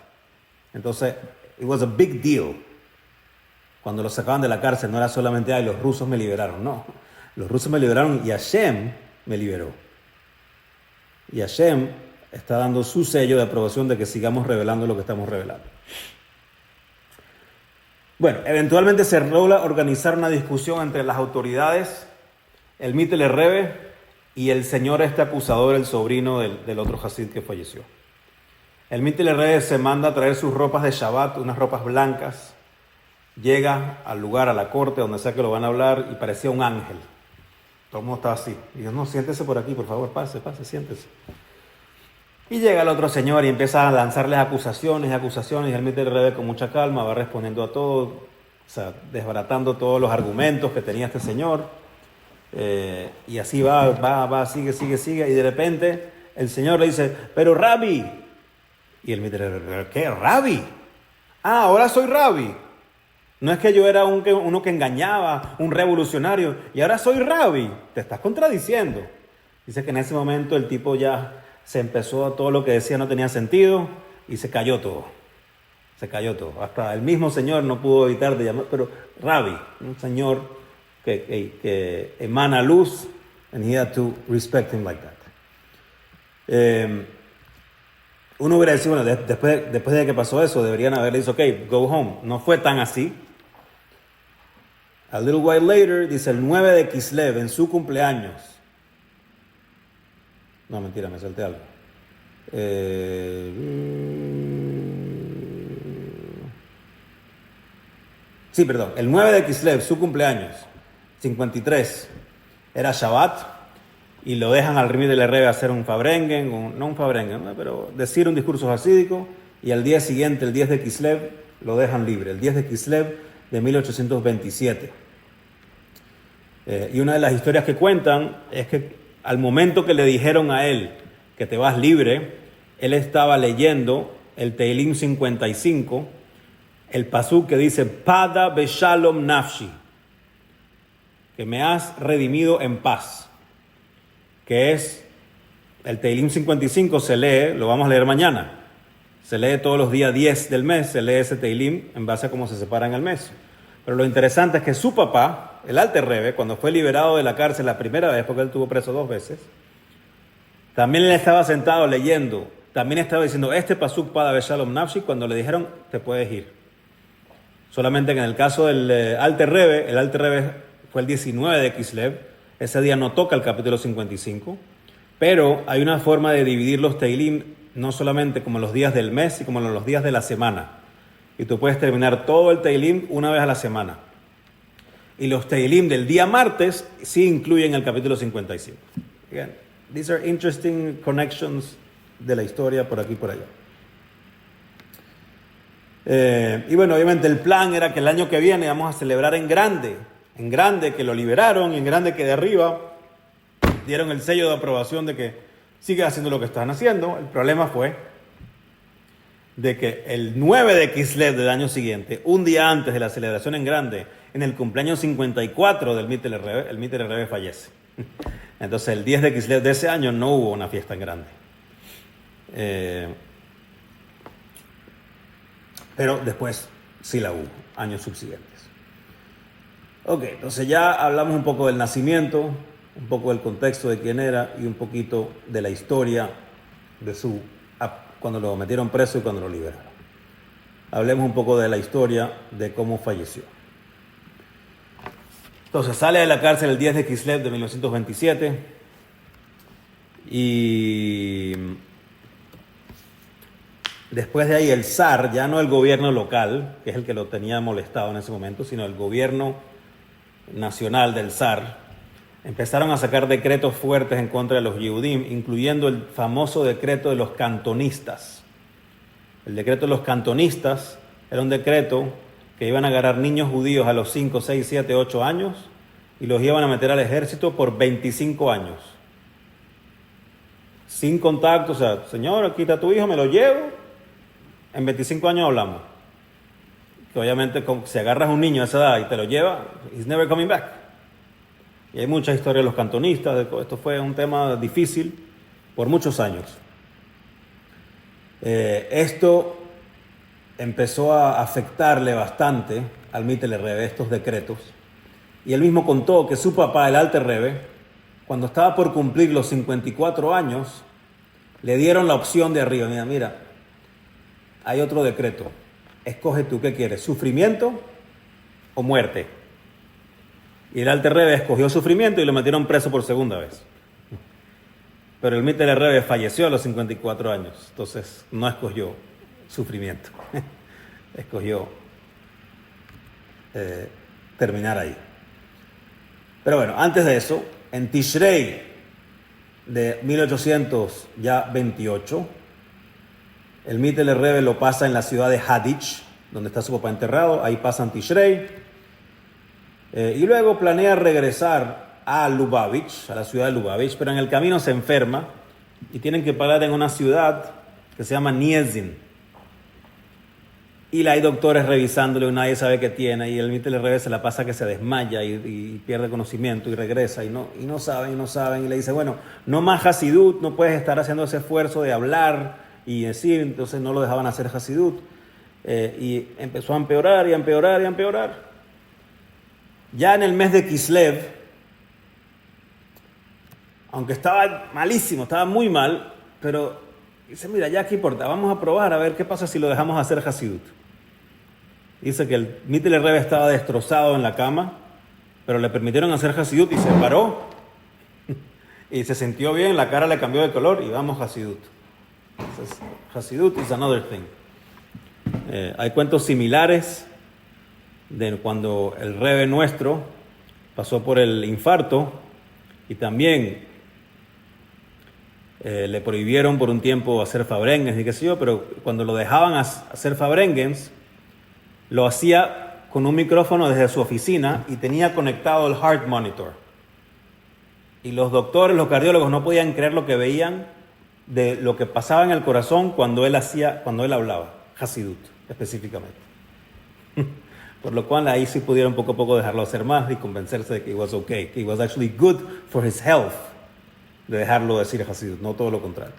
Entonces, it was a big deal. Cuando los sacaban de la cárcel no era solamente, ay, los rusos me liberaron. No, los rusos me liberaron y Hashem me liberó. Y Hashem está dando su sello de aprobación de que sigamos revelando lo que estamos revelando. Bueno, eventualmente se logra organizar una discusión entre las autoridades, el Mittler Rebbe y el señor acusador, el sobrino del otro Hasid que falleció. El Mittler Rebbe se manda a traer sus ropas de Shabbat, unas ropas blancas. Llega al lugar, a la corte, donde sea que lo van a hablar, y parecía un ángel. Todo el mundo estaba así. Y dijo, no, siéntese por aquí, por favor, pase, siéntese. Y llega el otro señor y empieza a lanzarles acusaciones, y el Mittler Rebbe con mucha calma va respondiendo a todo, o sea, desbaratando todos los argumentos que tenía este señor. Y así va, sigue, y de repente el señor le dice, pero Rabbi. Y el Mittler Rebbe, ¿qué, Rabbi? Ah, ahora soy Rabbi. No es que yo era uno que engañaba, un revolucionario, y ahora soy Rabbi. Te estás contradiciendo. Dice que en ese momento el tipo ya se empezó, todo lo que decía no tenía sentido, y se cayó todo. Hasta el mismo señor no pudo evitar de llamar, pero Rabbi, un señor que emana luz, and he had to respect him like that. Uno hubiera dicho, bueno, después de que pasó eso, deberían haberle dicho, ok, go home. No fue tan así. A little while later, dice el 9 de Kislev, en su cumpleaños. No, mentira, me salté algo. Sí, perdón. El 9 de Kislev, su cumpleaños, 53, era Shabbat. Y lo dejan al Mittler Rebbe hacer un fabrengen, no un fabrengen, ¿no? Pero decir un discurso hasídico, y al día siguiente, el 10 de Kislev, lo dejan libre, el 10 de Kislev de 1827. Y una de las historias que cuentan es que al momento que le dijeron a él que te vas libre, él estaba leyendo el Teilim 55, el pasuk que dice, Pada beshalom nafshi, que me has redimido en paz. Que es el Teilim 55, se lee, lo vamos a leer mañana, se lee todos los días 10 del mes, se lee ese Teilim en base a cómo se separa en el mes. Pero lo interesante es que su papá, el Alter Rebbe, cuando fue liberado de la cárcel la primera vez, porque él estuvo preso 2 veces, también él estaba sentado leyendo, también estaba diciendo, este pasuk pada beshalom nafshi, cuando le dijeron, te puedes ir. Solamente que en el caso del Alter Rebbe fue el 19 de Kislev. Ese día no toca el capítulo 55, pero hay una forma de dividir los Teilim, no solamente como los días del mes, sino como los días de la semana. Y tú puedes terminar todo el Teilim una vez a la semana. Y los Teilim del día martes sí incluyen el capítulo 55. Again, these are interesting connections de la historia por aquí y por allá. Y bueno, obviamente el plan era que el año que viene vamos a celebrar en grande que lo liberaron, y en grande que de arriba dieron el sello de aprobación de que sigue haciendo lo que están haciendo. El problema fue de que el 9 de Kislev del año siguiente, un día antes de la celebración en grande, en el cumpleaños 54 del Mittler Rebbe, el Mittler Rebbe fallece. Entonces el 10 de Kislev de ese año no hubo una fiesta en grande. Pero después sí la hubo, años subsiguientes. Ok, entonces ya hablamos un poco del nacimiento, un poco del contexto de quién era y un poquito de la historia de cuando lo metieron preso y cuando lo liberaron. Hablemos un poco de la historia de cómo falleció. Entonces sale de la cárcel el 10 de Kislev de 1927, Y después de ahí el zar, ya no el gobierno local, que es el que lo tenía molestado en ese momento, sino el gobierno nacional del zar, empezaron a sacar decretos fuertes en contra de los Yehudim, incluyendo el famoso decreto de los cantonistas. El decreto de los cantonistas era un decreto que iban a agarrar niños judíos a los 5, 6, 7, 8 años y los iban a meter al ejército por 25 años. Sin contacto, o sea, señor, aquí está tu hijo, me lo llevo, en 25 años hablamos. Que obviamente si agarras a un niño a esa edad y te lo lleva, he's never coming back. Y hay muchas historias de los cantonistas, esto fue un tema difícil por muchos años. Esto empezó a afectarle bastante al Mittler Rebbe, estos decretos. Y él mismo contó que su papá, el Alter Rebbe, cuando estaba por cumplir los 54 años, le dieron la opción de arriba. Mira, hay otro decreto. Escoge tú, ¿qué quieres? ¿Sufrimiento o muerte? Y el Alter Rebbe escogió sufrimiento y lo metieron preso por segunda vez. Pero el Mittler Rebbe falleció a los 54 años, entonces no escogió sufrimiento. Escogió terminar ahí. Pero bueno, antes de eso, en Tishrei de 1828, el Mittler Rebbe lo pasa en la ciudad de Haditch, donde está su papá enterrado. Ahí pasan Tishrei. Y luego planea regresar a Lubavitch, a la ciudad de Lubavitch, pero en el camino se enferma y tienen que parar en una ciudad que se llama Niezin. Y hay doctores revisándolo y nadie sabe qué tiene. Y el Mittler Rebbe se la pasa que se desmaya y pierde conocimiento y regresa. Y no saben. Y le dice, bueno, no más Hasidut, no puedes estar haciendo ese esfuerzo de hablar y decir. Entonces no lo dejaban hacer Hasidut. Y empezó a empeorar y a empeorar y a empeorar. Ya en el mes de Kislev, aunque estaba malísimo, estaba muy mal, pero dice, mira, ya qué importa, vamos a probar a ver qué pasa si lo dejamos hacer Hasidut. Dice que el Mittler Rebbe estaba destrozado en la cama, pero le permitieron hacer Hasidut y se paró. Y se sintió bien, la cara le cambió de color y vamos Hasidut. Entonces, Hasidut is another thing. Hay cuentos similares de cuando el Rebbe nuestro pasó por el infarto y también le prohibieron por un tiempo hacer fabrengens y qué sé yo, pero cuando lo dejaban hacer fabrengens, lo hacía con un micrófono desde su oficina y tenía conectado el heart monitor. Y los doctores, los cardiólogos no podían creer lo que veían de lo que pasaba en el corazón cuando él hablaba, Hasidut específicamente. Por lo cual ahí sí pudieron poco a poco dejarlo hacer más y convencerse de que it was okay, que it was actually good for his health, de dejarlo decir Hasidut, no todo lo contrario.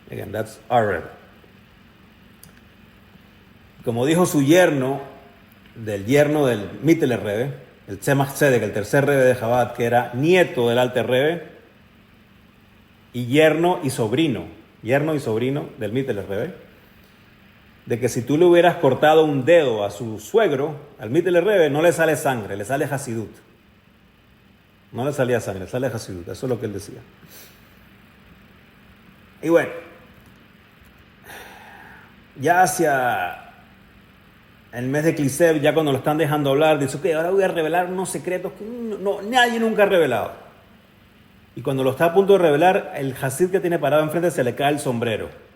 Again, that's our Rebbe. Como dijo su yerno del Mittler Rebbe, el Tzemach Tzedek, el tercer Rebbe de Chabad, que era nieto del Alter Rebbe, y yerno y sobrino del Mittler Rebbe, de que si tú le hubieras cortado un dedo a su suegro, al Mittler Rebbe, no le sale sangre, le sale Hasidut. No le salía sangre, le sale Hasidut. Eso es lo que él decía. Y bueno, ya hacia el mes de Kislev, ya cuando lo están dejando hablar, dice, ok, ahora voy a revelar unos secretos que nadie nunca ha revelado. Y cuando lo está a punto de revelar, el Hasid que tiene parado enfrente se le cae el sombrero.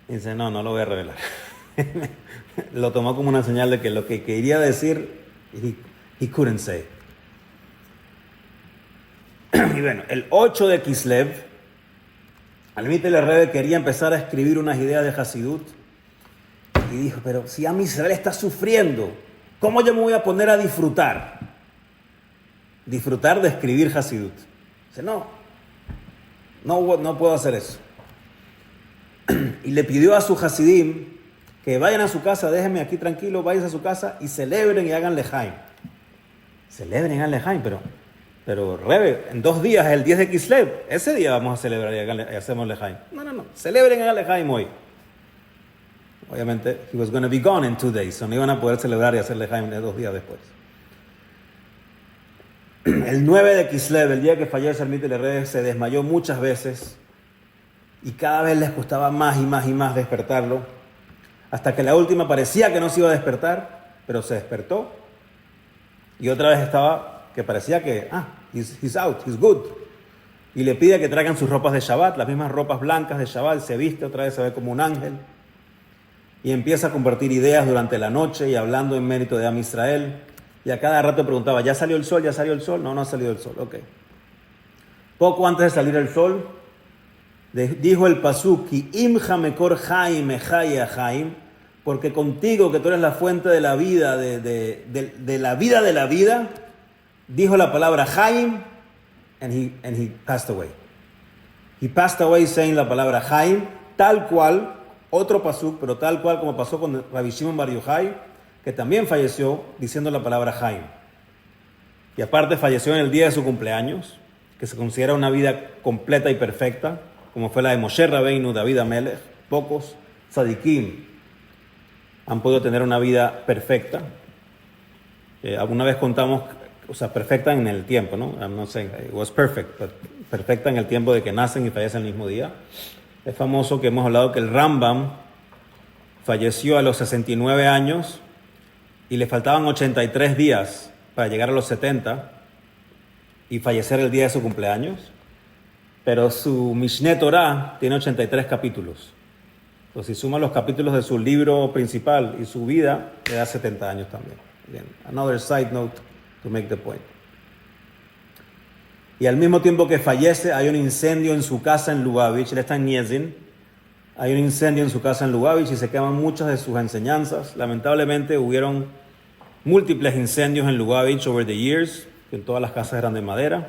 Y dice, no lo voy a revelar. Lo tomó como una señal de que lo que quería decir, he couldn't say. Y bueno, el 8 de Kislev, al Mittler Rebbe quería empezar a escribir unas ideas de Hasidut. Y dijo, pero si Am Israel está sufriendo, ¿cómo yo me voy a poner a disfrutar? Disfrutar de escribir Hasidut. Dice, no puedo hacer eso. Y le pidió a su Hasidim que vayan a su casa, déjenme aquí tranquilo, vayan a su casa y celebren y hagan lejaim. Celebren y hagan lejaim, pero Rebbe, en 2 días, el 10 de Kislev, ese día vamos a celebrar y hacemos lejaim. No, celebren y hagan lejaim hoy. Obviamente, he was going to be gone in 2 days, so no iban a poder celebrar y hacer lejaim 2 días después. El 9 de Kislev, el día que fallece el Mittler Rebbe, se desmayó muchas veces y cada vez les costaba más y más y más despertarlo, hasta que la última parecía que no se iba a despertar, pero se despertó y otra vez estaba, que parecía que, he's out, he's good. Y le pide que traigan sus ropas de Shabbat, las mismas ropas blancas de Shabbat, se viste otra vez, se ve como un ángel y empieza a compartir ideas durante la noche y hablando en mérito de Am Israel. Y a cada rato preguntaba, ¿ya salió el sol? ¿Ya salió el sol? No, no ha salido el sol. Ok. Poco antes de salir el sol, dijo el pasuk, Ki imja mekor haim echaya haim, porque contigo, que tú eres la fuente de la vida, de la vida de la vida, dijo la palabra haim, and he passed away. He passed away saying la palabra haim, tal cual, otro pasuk, pero tal cual como pasó con Rabbi Shimon Bar Yochai, que también falleció diciendo la palabra Haim. Y aparte falleció en el día de su cumpleaños, que se considera una vida completa y perfecta, como fue la de Moshe Rabbeinu, David Amelech. Pocos tzadikim han podido tener una vida perfecta. Alguna vez contamos, o sea, perfecta en el tiempo, ¿no? I'm not saying it was perfect, but perfecta en el tiempo de que nacen y fallecen el mismo día. Es famoso que hemos hablado que el Rambam falleció a los 69 años y le faltaban 83 días para llegar a los 70 y fallecer el día de su cumpleaños, pero su Mishneh Torah tiene 83 capítulos. Entonces, si suma los capítulos de su libro principal y su vida, le da 70 años también. Again, another side note to make the point. Y al mismo tiempo que fallece, hay un incendio en su casa en Lubavitch. Él está en Niezin. Hay un incendio en su casa en Lubavitch y se queman muchas de sus enseñanzas. Lamentablemente hubieron múltiples incendios en Lubavitch over the years, que en todas las casas eran de madera,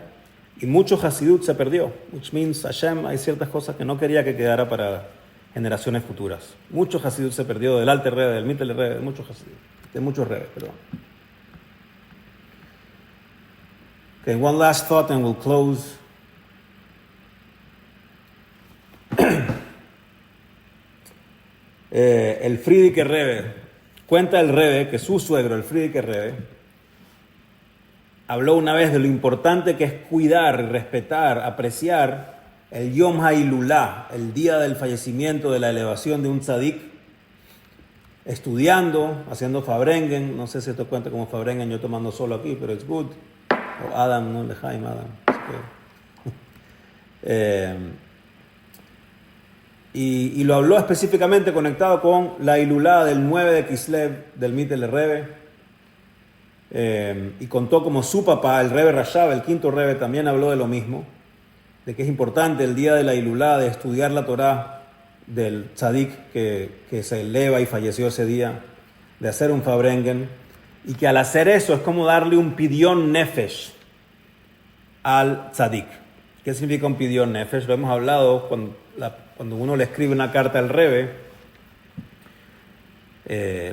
y mucho Hasidut se perdió, which means Hashem, hay ciertas cosas que no quería que quedara para generaciones futuras. Mucho Hasidut se perdió del Alter Rebbe, del Mittler Rebbe, de muchos Rebbe, perdón. Okay, one last thought and we'll close. El Frierdiker Rebbe, cuenta el Rebbe que su suegro, el Frierdiker Rebbe, habló una vez de lo importante que es cuidar, respetar, apreciar el Yom HaIlulá, el día del fallecimiento, de la elevación de un tzadik, estudiando, haciendo Fabrengen. No sé si esto cuenta como Fabrengen, yo tomando solo aquí, pero it's good. O Adam, no, Lejaim Adam. Y lo habló específicamente conectado con la Ilulá del 9 de Kislev del Mittler Rebbe. Y contó como su papá, el Rebbe Rashab, el quinto Rebbe, también habló de lo mismo, de que es importante el día de la Ilulá, de estudiar la Torá del tzadik que se eleva y falleció ese día, de hacer un Fabrengen, y que al hacer eso es como darle un pidyon nefesh al tzadik. ¿Qué significa un pidyon nefesh? Lo hemos hablado cuando uno le escribe una carta al Rebbe.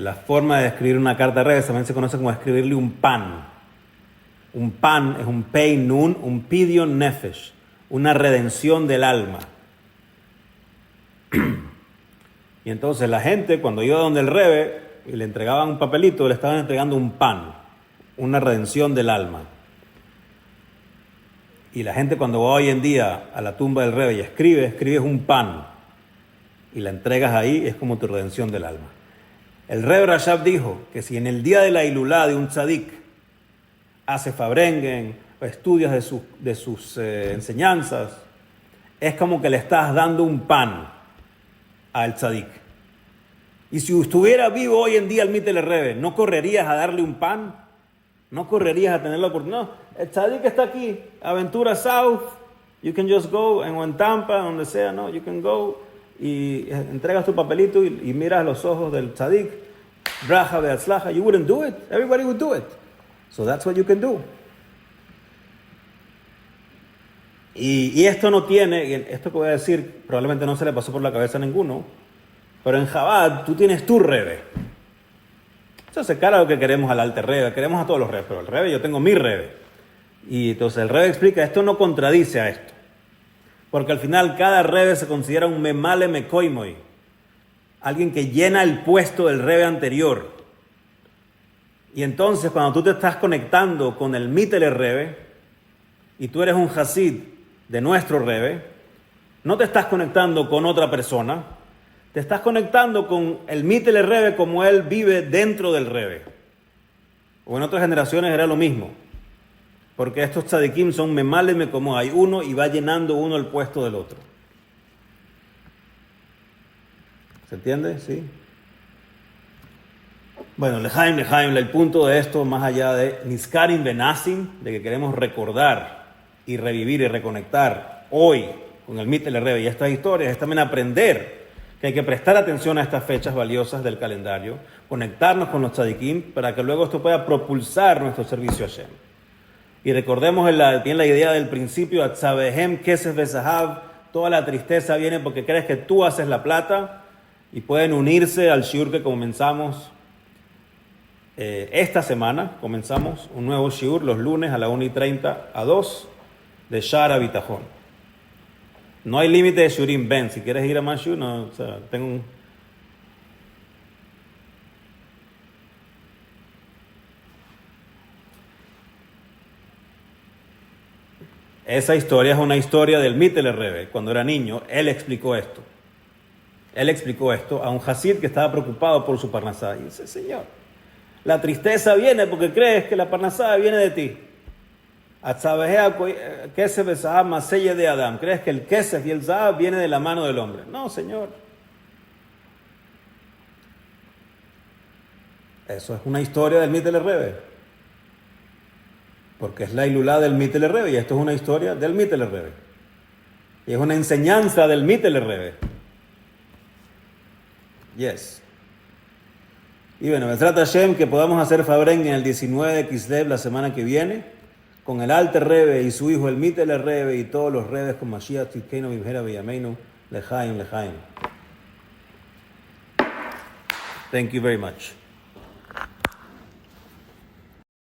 La forma de escribir una carta al Rebbe también se conoce como escribirle un pan. Un pan es un pei nun, un pidyon nefesh, una redención del alma. Y entonces la gente, cuando iba donde el Rebbe y le entregaban un papelito, le estaban entregando un pan, una redención del alma. Y la gente, cuando va hoy en día a la tumba del Rebbe y escribes un pan y la entregas ahí, es como tu redención del alma. El Rebbe Rashab dijo que si en el día de la Ilulá de un tzadik hace Fabrengen o estudias de sus enseñanzas, es como que le estás dando un pan al tzadik. Y si estuviera vivo hoy en día el Mittler Rebbe, ¿no correrías a darle un pan? ¿No correrías a tener la oportunidad? No, el tzadik está aquí, Aventura South, you can just go, en Tampa, donde sea, no, you can go, y entregas tu papelito y miras los ojos del tzadik, braja beatzlaja. You wouldn't do it, everybody would do it. So that's what you can do. Y esto no tiene, esto que voy a decir probablemente no se le pasó por la cabeza a ninguno, pero en Chabad tú tienes tu Rebbe. Eso se cara a lo que queremos al Alter Rebbe, queremos a todos los Rebbe, pero el Rebbe, yo tengo mi Rebbe. Y entonces el Rebbe explica, esto no contradice a esto, porque al final cada Rebbe se considera un memale mekoimoy, alguien que llena el puesto del Rebbe anterior. Y entonces cuando tú te estás conectando con el Mittler Rebbe, y tú eres un Hasid de nuestro Rebbe, no te estás conectando con otra persona, te estás conectando con el Mittler Rebbe como él vive dentro del Rebbe. O en otras generaciones era lo mismo. Porque estos tzadikim son memáleme como hay uno y va llenando uno el puesto del otro. ¿Se entiende? ¿Sí? Bueno, lejaim, el punto de esto, más allá de Niskarim Benasim, de que queremos recordar y revivir y reconectar hoy con el Mittler Rebbe y estas historias, es también aprender que hay que prestar atención a estas fechas valiosas del calendario, conectarnos con los tzadikim para que luego esto pueda propulsar nuestro servicio a Hashem. Y recordemos bien la idea del principio, Atzabehem Kesef Bezahav, toda la tristeza viene porque crees que tú haces la plata y pueden unirse al shiur que comenzamos esta semana. Comenzamos un nuevo shiur los lunes a la 1:30 a 2 de Shara Bitajón. No hay límite de shiurim, ven, si quieres ir a más shiur, no, o sea, tengo un... Esa historia es una historia del Mittler Rebbe. Cuando era niño, él explicó esto. Él explicó esto a un Hasid que estaba preocupado por su parnasá. Y dice, Señor, la tristeza viene porque crees que la parnasá viene de ti. Kesef Zahab Maseye de Adam. Crees que el Kesef y el Zahab viene de la mano del hombre. No, Señor. Eso es una historia del Mittler Rebbe. Porque es la ilulá del Mittler Rebbe y esto es una historia del Mittler Rebbe. Y es una enseñanza del Mittler Rebbe. Yes. Y bueno, me trata Hashem que podamos hacer Fabren en el 19 de Kislev la semana que viene, con el Alter Rebbe y su hijo el Mittler Rebbe y todos los Rebbes con Mashiach, Tzidkeinu, Bimhera, Beyameinu, Lechaim, Lechaim. Thank you very much.